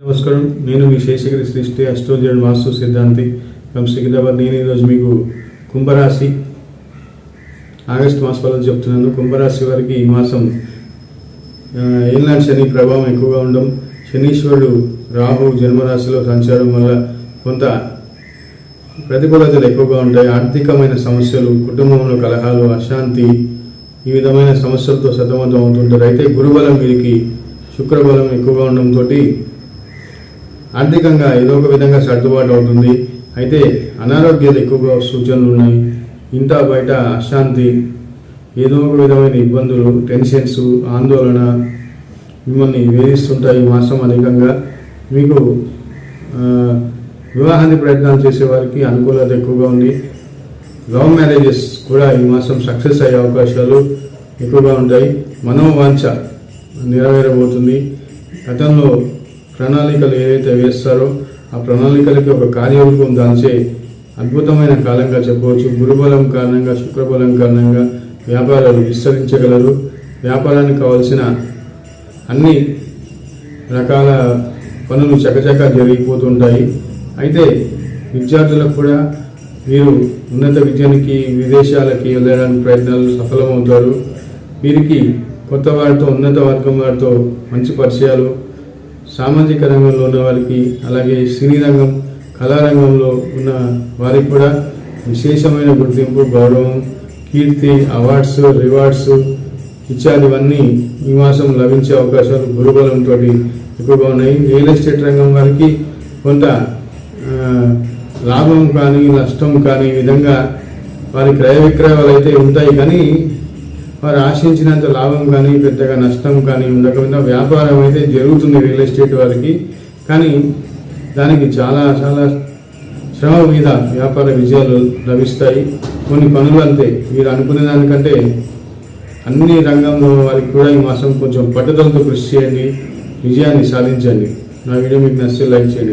నమస్కారం, నేను మీ శేషగిరి సృష్టి అస్ట్రోలజీ అండ్ వాస్తు సిద్ధాంతి ఫ్రమ్ సికింద్రాబాద్. నేను ఈరోజు మీకు కుంభరాశి ఆగస్టు మాస ఫలాలు చెప్తున్నాను. కుంభరాశి వారికి ఈ మాసం ఏలినాటి శని ప్రభావం ఎక్కువగా ఉండడం, శనీశ్వరుడు రాహు జన్మరాశిలో సంచారం వల్ల కొంత ప్రతికూలతలు ఎక్కువగా ఉంటాయి. ఆర్థికమైన సమస్యలు, కుటుంబంలో కలహాలు, అశాంతి, ఈ విధమైన సమస్యలతో సతమతం అవుతుంటారు. అయితే గురుబలం వీరికి శుక్రబలం ఎక్కువగా ఉండడంతో ఆర్థికంగా ఏదో ఒక విధంగా సర్దుబాటు అవుతుంది. అయితే అనారోగ్యాలు ఎక్కువగా సూచనలు ఉన్నాయి. ఇంట బయట అశాంతి, ఏదో ఒక విధమైన ఇబ్బందులు, టెన్షన్స్, ఆందోళన మిమ్మల్ని వేధిస్తుంటాయి. ఈ మాసం అధికంగా మీకు వివాహానికి ప్రయత్నాలు చేసేవారికి అనుకూలత ఎక్కువగా ఉంది. లవ్ మ్యారేజెస్ కూడా ఈ మాసం సక్సెస్ అయ్యే అవకాశాలు ఎక్కువగా ఉంటాయి. మనోవాంఛ నెరవేరబోతుంది. గతంలో ప్రణాళికలు ఏవైతే వేస్తారో ఆ ప్రణాళికలకి ఒక కార్యరూపం దాల్చే అద్భుతమైన కాలంగా చెప్పవచ్చు. గురుబలం కారణంగా, శుక్రబలం కారణంగా వ్యాపారాలు విస్తరించగలరు. వ్యాపారానికి కావాల్సిన అన్ని రకాల పనులు చకచకా జరిగిపోతుంటాయి. అయితే విద్యార్థులకు కూడా వీరు ఉన్నత విద్యానికి, విదేశాలకి వెళ్ళడానికి ప్రయత్నాలు సఫలమవుతారు. వీరికి కొత్త వారితో, ఉన్నత వర్గం వారితో మంచి పరిచయాలు, సామాజిక రంగంలో ఉన్న వారికి, అలాగే సినీ రంగం, కళారంగంలో ఉన్న వారికి కూడా విశేషమైన గుర్తింపు, గౌరవం, కీర్తి, అవార్డ్స్, రివార్డ్స్ ఇత్యాదివన్నీ ఈ మాసం లభించే అవకాశాలు గురుబలంతో ఎక్కువగా ఉన్నాయి. రియల్ ఎస్టేట్ రంగం వారికి కొంత లాభం కానీ, నష్టం కానీ విధంగా వారి క్రయ విక్రయాలు అయితే ఉంటాయి. కానీ వారు ఆశించినంత లాభం కానీ, పెద్దగా నష్టం కానీ ఉండకుండా వ్యాపారం అయితే జరుగుతుంది రియల్ ఎస్టేట్ వారికి. కానీ దానికి చాలా చాలా శ్రమ మీద వ్యాపార విజయాలు లభిస్తాయి. కొన్ని పనులు అంతే, మీరు అనుకునే దానికంటే అన్ని రంగంలో వారికి కూడా ఈ మాసం కొంచెం పట్టుదలతో కృషి చేయండి, విజయాన్ని సాధించండి. నా వీడియో మీకు నచ్చితే లైక్ చేయండి.